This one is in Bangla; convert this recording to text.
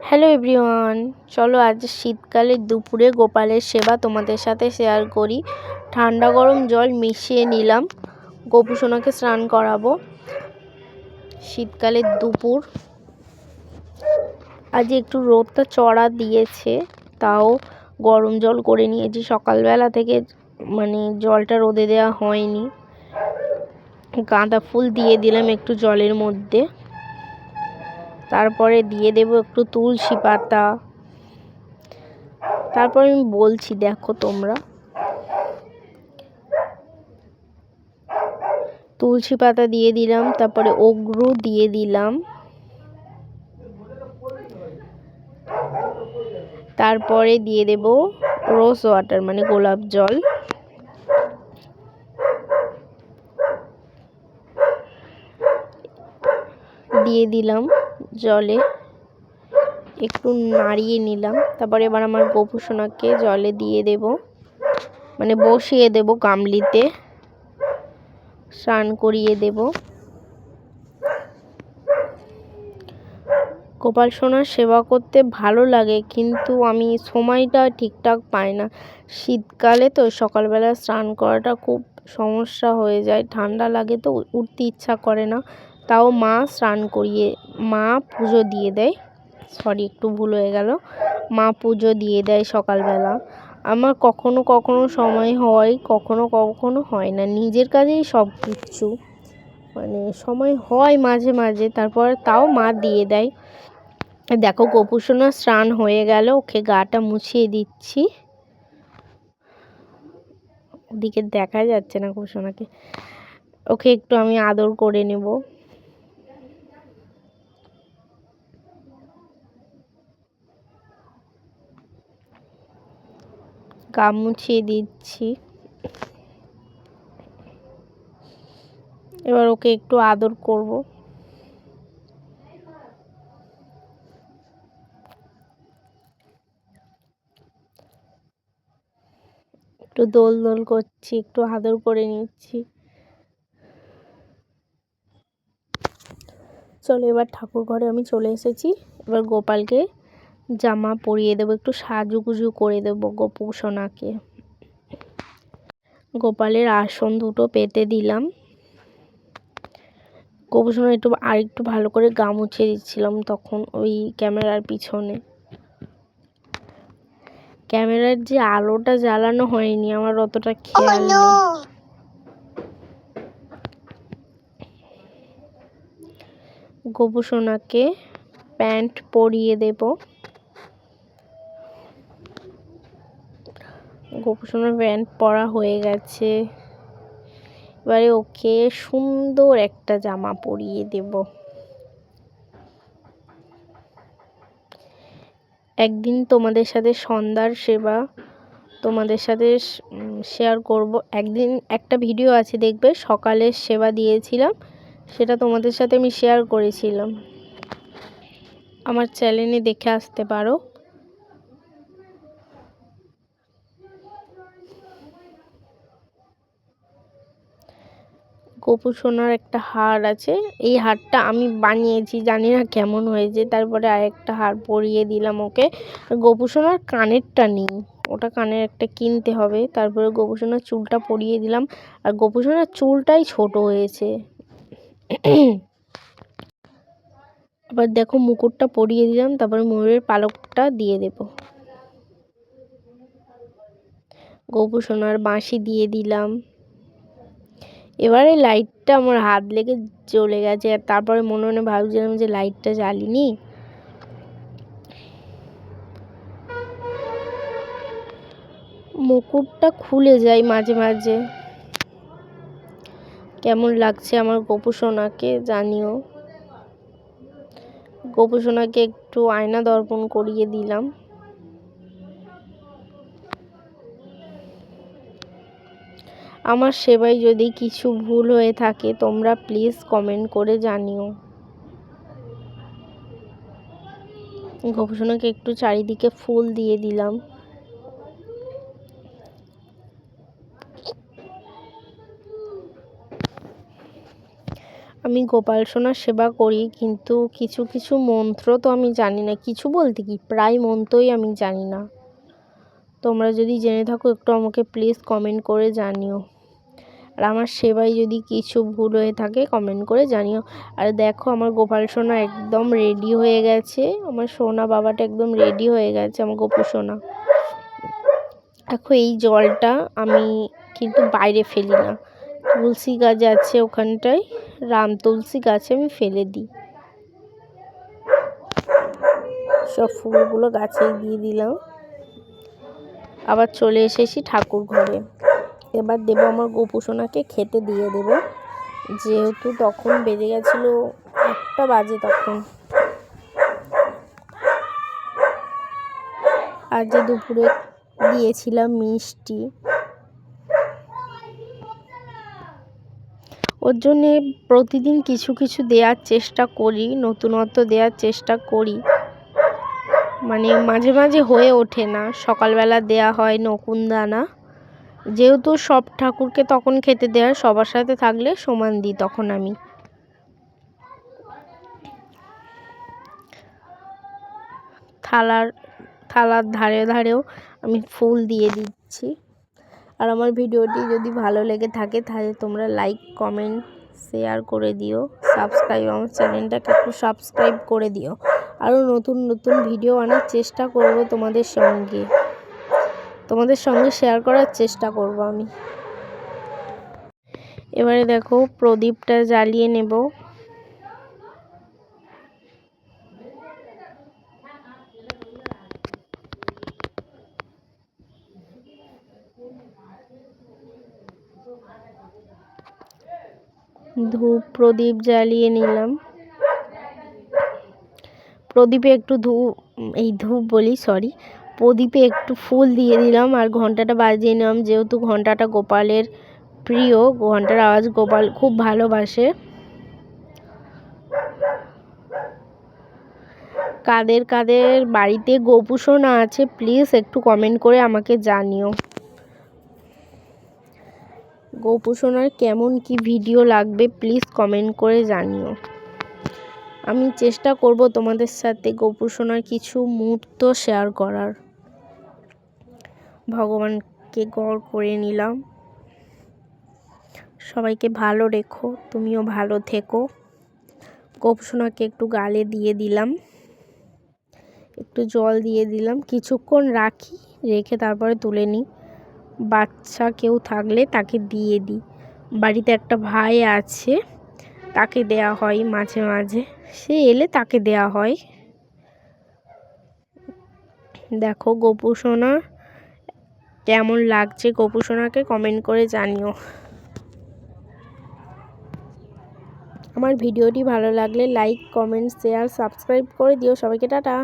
হ্যালো এভরিওয়ান, চলো আজ শীতকালে দুপুরে গোপালের সেবা তোমাদের সাথে শেয়ার করি। ঠান্ডা গরম জল মিশিয়ে নিলাম, গোপু সোনাকে স্নান করাবো। শীতকালের দুপুর, আজ একটু রোদটা চড়া দিয়েছে, তাও গরম জল করে নিয়েছি। সকালবেলা থেকে জলটা রোদে দেওয়া হয়নি। গাঁদা ফুল দিয়ে দিলাম একটু জলের মধ্যে, তারপরে দিয়ে দেব একটু তুলসী পাতা। তারপর আমি বলছি, দেখো তোমরা, তুলসী পাতা দিয়ে দিলাম, তারপরে অগ্রু দিয়ে দিলাম, তারপরে দিয়ে দেব রোজ ওয়াটার গোলাপ জল, দিয়ে দিলাম জলে, একটু নাড়িয়ে নিলাম। তারপরে এবার আমার গোপু সোনাকে জলে দিয়ে দেব, বসিয়ে দেব গামলিতে, স্নান করিয়ে দেব। গোপাল সোনার সেবা করতে ভালো লাগে, কিন্তু আমি সময়টা ঠিকঠাক পাই না। শীতকালে তো সকালবেলা স্নান করাটা খুব সমস্যা হয়ে যায়, ঠান্ডা লাগে তো উঠতে ইচ্ছা করে না। তাও মা পুজো দিয়ে দেয়, একটু ভুল হয়ে গেল, মা পুজো দিয়ে দেয় সকালবেলা। আমার কখনো কখনো সময় হয়, কখনো কখনো হয় না, নিজের কাজেই সব কিছু সময় হয় মাঝে মাঝে, তারপর তাও মা দিয়ে দেয়। দেখো গোপু সোনার স্নান হয়ে গেল, ওকে গাটা মুছিয়ে দিচ্ছি। ওদিকে দেখা যাচ্ছে না গোপু সোনাকে, ওকে একটু আমি আদর করে নেব। গা মুছিয়ে দিচ্ছি, এবার ওকে একটু আদর করব। একটু দোল দোল করছি, একটু আদর করে নিচ্ছি। চলো এবার ঠাকুর ঘরে আমি চলে এসেছি। এবার গোপালকে জামা পরিয়ে দেবো, একটু সাজুগুজু করে দেবো গোপু সোনাকে। গোপালের আসন দুটো পেতে দিলাম। গোপু সোনা আরেকটু ভালো করে গা মুছিয়ে দিচ্ছিলাম তখন ওই ক্যামেরার পিছনে। ক্যামেরার যে আলোটা জ্বালানো হয়নি, আমার অতটা খেয়াল নেই। গোপু সোনাকে প্যান্ট পরিয়ে দেব। গোপু সোনার প্যান্ট পরা হয়ে গেছে, এবারে ওকে সুন্দর একটা জামা পরিয়ে দেব। একদিন তোমাদের সাথে সন্ধ্যার সেবা তোমাদের সাথে শেয়ার করব। একদিন একটা ভিডিও আছে, দেখবে, সকালের সেবা দিয়েছিলাম, সেটা তোমাদের সাথে আমি শেয়ার করেছিলাম, আমার চ্যানেলে দেখে আসতে পারো। গোপু সোনার একটা হার আছে, এই হারটা আমি বানিয়েছি, জানি না কেমন হয়েছে। তারপরে আরেকটা হার পরিয়ে দিলাম ওকে। গোপু সোনার কানেরটা নেই, ওটা কানের একটা কিনতে হবে। তারপরে গোপু সোনার চুলটা পরিয়ে দিলাম, আর গোপু সোনার চুলটাই ছোট হয়েছে। আবার দেখো মুকুটটা পরিয়ে দিলাম, তারপরে ময়ূরের পালকটা দিয়ে দেব। গোপু সোনার বাঁশি দিয়ে দিলাম। এবারে লাইটটা আমার হাত লেগে জ্বলে গেছে, আর তারপরে মনে মনে ভাবছিলাম যে লাইটটা জ্বালিনি। মুকুটটা খুলে যায় মাঝে মাঝে। কেমন লাগছে আমার গোপু সোনাকে জানিও। গোপু সোনাকে একটু আয়না দর্পণ করিয়ে দিলাম। আমার সেবায় যদি কিছু ভুল হয়ে থাকে তোমরা প্লিজ কমেন্ট করে জানিও। গোপু সোনাকে একটু চারিদিকে ফুল দিয়ে দিলাম। আমি আমি গোপাল সোনার সেবা করি, কিন্তু কিছু কিছু মন্ত্র তো আমি জানি না, কিছু বলতে কি প্রায় মন্ত্রই আমি জানি না। তোমরা যদি জেনে থাকো একটু আমাকে প্লিজ কমেন্ট করে জানিও। আর আমার সেবায় যদি কিছু ভুল হয়ে থাকে কমেন্ট করে জানিও। আর দেখো আমার গোপাল সোনা একদম রেডি হয়ে গেছে, আমার সোনা বাবাটা একদম রেডি হয়ে গেছে, আমার গোপু সোনা। দেখো এই জলটা আমি কিন্তু বাইরে ফেলি না, তুলসী গাছ আছে ওখানটায়, রাম তুলসী গাছে আমি ফেলে দিই। সব ফুলগুলো গাছেই দিয়ে দিলাম। আবার চলে এসেছি ঠাকুর ঘরে। এবার দেব আমার গোপু সোনাকে খেতে দিয়ে দেব, যেহেতু তখন বেজে গেছিলো 1টা বাজে তখন। আর যে দুপুরে দিয়েছিলাম মিষ্টি, ওর জন্যে প্রতিদিন কিছু কিছু দেওয়ার চেষ্টা করি, নতুনত্ব দেওয়ার চেষ্টা করি, মানে মাঝে মাঝে হয়ে ওঠে না। সকালবেলা দেয়া হয় নকুনদানা, যেহেতু সব ঠাকুরকে তখন খেতে দেওয়া হয়, সবার সাথে থাকলে সমান দিই তখন আমি। থালার ধারে ধারেও আমি ফুল দিয়ে দিচ্ছি। আর আমার ভিডিওটি যদি ভালো লেগে থাকে তাহলে তোমরা লাইক কমেন্ট শেয়ার করে দিও, সাবস্ক্রাইব, আমার চ্যানেলটাকে একটু সাবস্ক্রাইব করে দিও। আরও নতুন নতুন ভিডিও আনার চেষ্টা করব তোমাদের সঙ্গে শেয়ার করার চেষ্টা করব আমি। এবারে দেখো প্রদীপটা জ্বালিয়ে নেব। ধূপ প্রদীপ জ্বালিয়ে নিলাম। প্রদীপে একটু প্রদীপে একটু ফুল দিয়ে দিলাম আর ঘন্টাটা বাজিয়ে নিলাম, যেহেতু ঘন্টাটা গোপালের প্রিয়, ঘন্টার আওয়াজ গোপাল খুব ভালোবাসে। কাদের কাদের বাড়িতে গোপু সোনা আছে প্লিজ একটু কমেন্ট করে আমাকে জানিও। গোপু সোনার কেমন কি ভিডিও লাগবে প্লিজ কমেন্ট করে জানিও। আমি চেষ্টা করব তোমাদের সাথে গোপু সোনার কিছু মুহূর্ত শেয়ার করার। ভগবানকে গড় করে নিলাম। সবাইকে ভালো রেখো, তুমিও ভালো থেকো। গোপু সোনাকে একটু গালে দিয়ে দিলাম, একটু জল দিয়ে দিলাম, কিছুক্ষণ রেখে তারপরে তুলে নিই। বাচ্চা কেউ থাকলে তাকে দিয়ে দিই। বাড়িতে একটা ভাই আছে, তাকে দেয়া হয় মাঝে মাঝে, সে এলে তাকে দেয়া হয়। দেখো গোপু সোনা কেমন লাগছে, গোপু সোনাকে কমেন্ট করে জানিও। আমার ভিডিওটি ভালো লাগলে লাইক কমেন্ট শেয়ার সাবস্ক্রাইব করে দিও। সবাইকে টাটা।